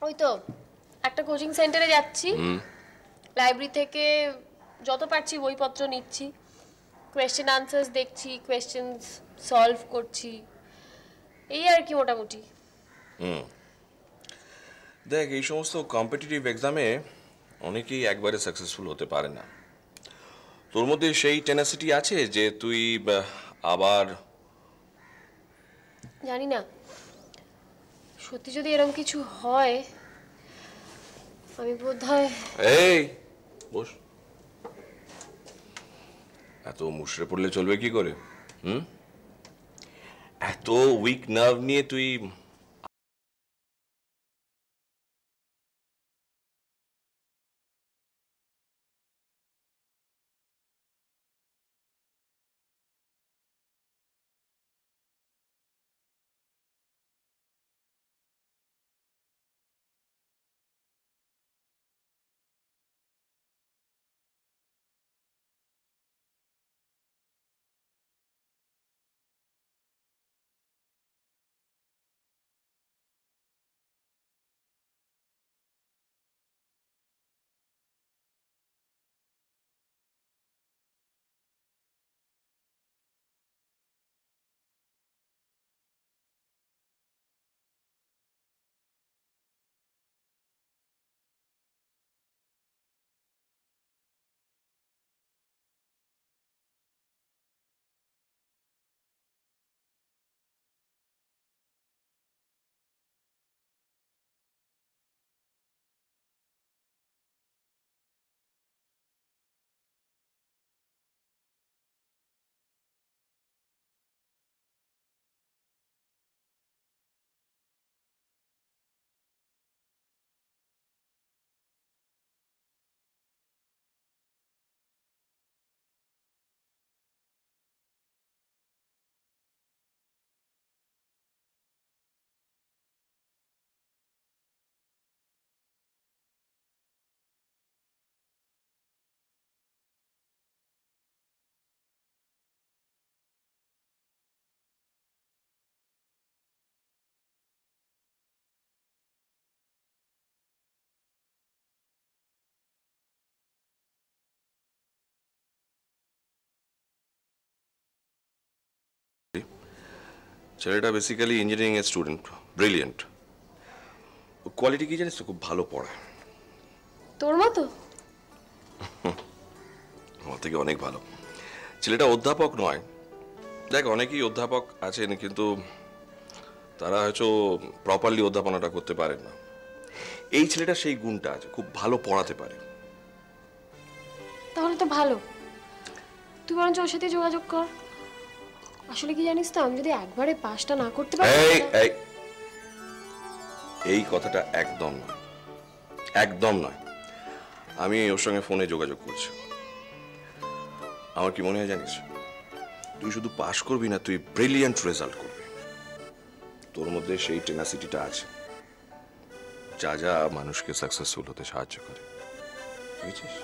ওই তো একটা কোচিং সেন্টারে যাচ্ছি, লাইব্রেরি থেকে যত পারছি বইপত্র নিচ্ছি, কোয়েশ্চেন আনসার্স দেখছি, কোয়েশ্চেন্স সলভ করছি, এই আর কি মোটামুটি। দেখ, এই সমস্ত কম্পিটিটিভ এক্সামে অনেকেই একবারে সাকসেসফুল হতে পারে না। তোর মধ্যে সেই টেনাসিটি আছে যে তুই আবার? জানি না, সত্যি যদি এরকম কিছু হয় আমি বোধহয়। এই বস। এত মুষড়ে পড়লে চলবে কি করে? এত উইক নার্ভ নিয়ে তুই? ছেলেটা বেসিক্যালি ইঞ্জিনিয়ারিং এর স্টুডেন্ট, ব্রিলিয়েন্ট। কোয়ালিটি কি জানিস তো, খুব ভালো পড়ায়। তোর মতো? আমার থেকে অনেক ভালো। ছেলেটা অধ্যাপক নয়। দেখ, অনেকেই অধ্যাপক আছেন কিন্তু তারা হয়তো প্রপারলি অধ্যাপনাটা করতে পারেন না। এই ছেলেটা সেই গুণটা আছে, খুব ভালো পড়াতে পারে। তাহলে তো ভালো, তুই বরঞ্চ ওর সাথে যোগাযোগ কর। আসলে কি জানিস তো, আমি যদি একবারে পাসটা না করতে পারি। এই কথাটা একদম নয়, একদম নয়। আমি ওর সঙ্গে ফোনে যোগাযোগ করছি। আমার কি মনে হয় জানিস, তুই শুধু পাস করবি না, তুই ব্রিলিয়েন্ট রেজাল্ট করবি। তোর মধ্যে সেই টেনাসিটিটা আছে যা যা মানুষকে সাকসেসফুল হতে সাহায্য করে, বুঝেছিস?